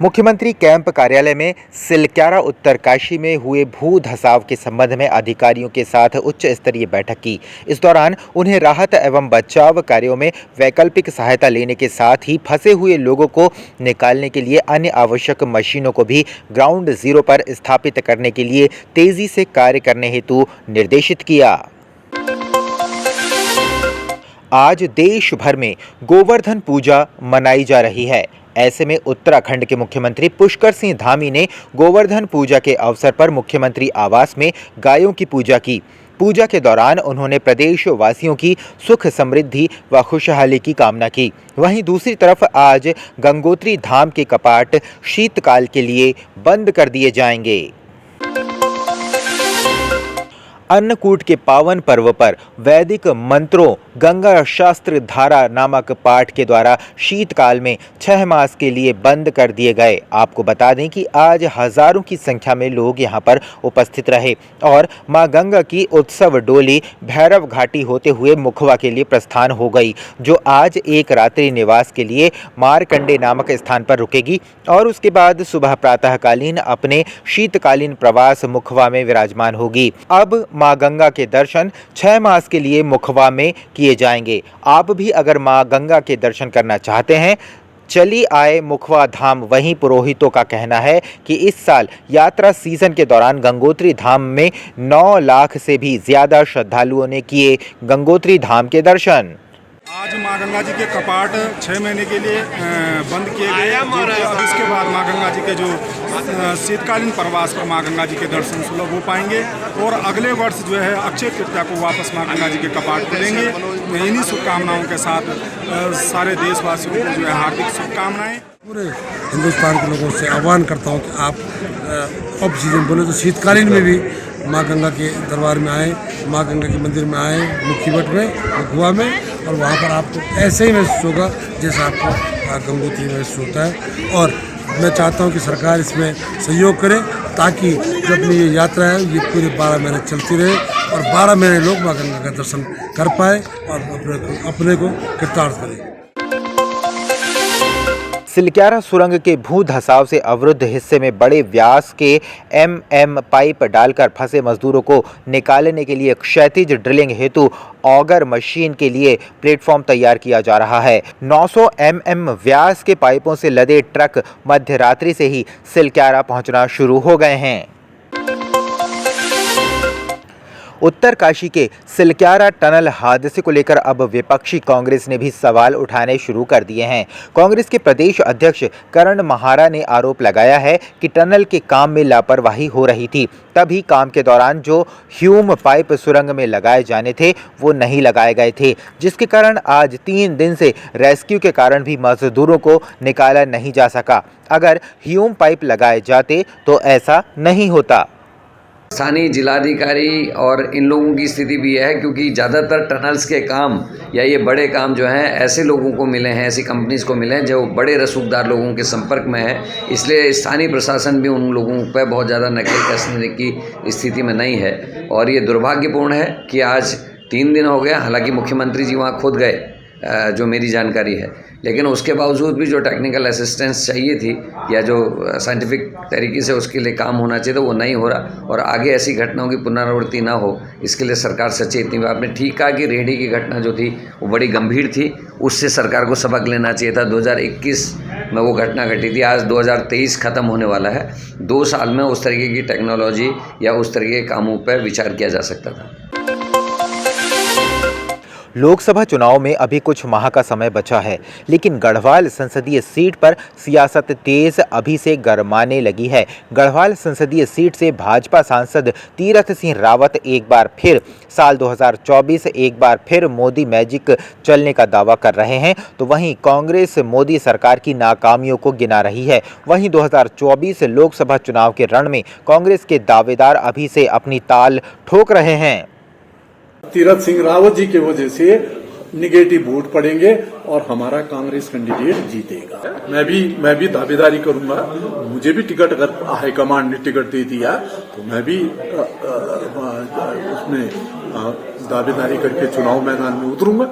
मुख्यमंत्री कैंप कार्यालय में सिलक्यारा उत्तरकाशी में हुए भू धसाव के संबंध में अधिकारियों के साथ उच्च स्तरीय बैठक की। इस दौरान उन्हें राहत एवं बचाव कार्यों में वैकल्पिक सहायता लेने के साथ ही फंसे हुए लोगों को निकालने के लिए अन्य आवश्यक मशीनों को भी ग्राउंड जीरो पर स्थापित करने के लिए तेजी से कार्य करने हेतु निर्देशित किया। आज देश भर में गोवर्धन पूजा मनाई जा रही है। ऐसे में उत्तराखंड के मुख्यमंत्री पुष्कर सिंह धामी ने गोवर्धन पूजा के अवसर पर मुख्यमंत्री आवास में गायों की पूजा की। पूजा के दौरान उन्होंने प्रदेश वासियों की सुख समृद्धि व खुशहाली की कामना की। वहीं दूसरी तरफ आज गंगोत्री धाम के कपाट शीतकाल के लिए बंद कर दिए जाएंगे। अन्नकूट के पावन पर्व पर वैदिक मंत्रों गंगा शास्त्र धारा नामक पाठ के द्वारा शीतकाल में 6 मास के लिए बंद कर दिए गए। आपको बता दें कि आज हजारों की संख्या में लोग यहां पर उपस्थित रहे और मां गंगा की उत्सव डोली भैरव घाटी होते हुए मुखवा के लिए प्रस्थान हो गई, जो आज एक रात्रि निवास के लिए मारकंडे नामक स्थान पर रुकेगी और उसके बाद सुबह प्रातःकालीन अपने शीतकालीन प्रवास मुखवा में विराजमान होगी। अब मां गंगा के दर्शन 6 मास के लिए मुखवा में किए जाएंगे। आप भी अगर मां गंगा के दर्शन करना चाहते हैं, चली आए मुखवा धाम। वहीं पुरोहितों का कहना है कि इस साल यात्रा सीजन के दौरान गंगोत्री धाम में 9 लाख से भी ज्यादा श्रद्धालुओं ने किए गंगोत्री धाम के दर्शन। आज मां गंगा जी के कपाट 6 महीने के लिए बंद किए गए, अब इसके बाद मां गंगा जी के जो शीतकालीन प्रवास पर मां गंगा जी के दर्शन सुलभ हो पाएंगे और अगले वर्ष जो है अक्षय तृतीया को वापस मां गंगा जी के कपाट खुलेंगे। इन्हीं शुभकामनाओं के साथ सारे देशवासियों को जो है हार्दिक शुभकामनाएं। पूरे हिंदुस्तान के लोगों से आह्वान करता हूँ कि आप ऑफ सीजन बोले तो शीतकालीन में भी माँ गंगा के दरबार में आए, माँ गंगा के मंदिर में आए, मुखीवट में, गोवा में, और वहाँ पर आपको ऐसे ही महसूस होगा जैसा आपको गंगोत्री में महसूस होता है। और मैं चाहता हूँ कि सरकार इसमें सहयोग करे ताकि जो अपनी ये यात्रा है ये पूरे 12 महीने चलती रहे और 12 महीने लोग माँ गंगा का दर्शन कर पाए और अपने को कृतार्थ करें। सिलक्यारा सुरंग के भू धसाव से अवरुद्ध हिस्से में बड़े व्यास के एमएम पाइप डालकर फंसे मजदूरों को निकालने के लिए क्षैतिज ड्रिलिंग हेतु ऑगर मशीन के लिए प्लेटफॉर्म तैयार किया जा रहा है। 900 एमएम व्यास के पाइपों से लदे ट्रक मध्य रात्रि से ही सिलक्यारा पहुंचना शुरू हो गए हैं। उत्तरकाशी के सिलक्यारा टनल हादसे को लेकर अब विपक्षी कांग्रेस ने भी सवाल उठाने शुरू कर दिए हैं। कांग्रेस के प्रदेश अध्यक्ष करण महारा ने आरोप लगाया है कि टनल के काम में लापरवाही हो रही थी, तभी काम के दौरान जो ह्यूम पाइप सुरंग में लगाए जाने थे वो नहीं लगाए गए थे, जिसके कारण आज 3 दिन से रेस्क्यू के कारण भी मजदूरों को निकाला नहीं जा सका। अगर ह्यूम पाइप लगाए जाते तो ऐसा नहीं होता। स्थानीय जिलाधिकारी और इन लोगों की स्थिति भी है, क्योंकि ज़्यादातर टनल्स के काम या ये बड़े काम जो हैं ऐसे लोगों को मिले हैं, ऐसी कंपनीज को मिले हैं जो बड़े रसूखदार लोगों के संपर्क में है। इसलिए स्थानीय प्रशासन भी उन लोगों पर बहुत ज़्यादा नकेल कसने की स्थिति में नहीं है और ये दुर्भाग्यपूर्ण है कि आज 3 दिन हो गया। हालांकि मुख्यमंत्री जी वहाँ खुद गए, जो मेरी जानकारी है, लेकिन उसके बावजूद भी जो टेक्निकल असिस्टेंस चाहिए थी या जो साइंटिफिक तरीके से उसके लिए काम होना चाहिए था वो नहीं हो रहा और आगे ऐसी घटनाओं की पुनरावृत्ति ना हो इसके लिए सरकार सचेत नहीं। आपने ठीक कहा कि रेहड़ी की घटना जो थी वो बड़ी गंभीर थी, उससे सरकार को सबक लेना चाहिए था। 2021 में वो घटना घटी थी, आज 2023 ख़त्म होने वाला है। 2 साल में उस तरीके की टेक्नोलॉजी या उस तरीके के कामों पर विचार किया जा सकता था। लोकसभा चुनाव में अभी कुछ माह का समय बचा है, लेकिन गढ़वाल संसदीय सीट पर सियासत तेज अभी से गरमाने लगी है। गढ़वाल संसदीय सीट से भाजपा सांसद तीरथ सिंह रावत एक बार फिर साल 2024 एक बार फिर मोदी मैजिक चलने का दावा कर रहे हैं, तो वहीं कांग्रेस मोदी सरकार की नाकामियों को गिना रही है। वहीं 2024 लोकसभा चुनाव के रण में कांग्रेस के दावेदार अभी से अपनी ताल ठोक रहे हैं। तीरथ सिंह रावत जी की वजह से निगेटिव वोट पड़ेंगे और हमारा कांग्रेस कैंडिडेट जीतेगा। मैं भी दावेदारी करूंगा। मुझे भी टिकट अगर हाईकमांड ने टिकट दे दिया तो मैं भी उसमें दावेदारी करके चुनाव मैदान में उतरूंगा।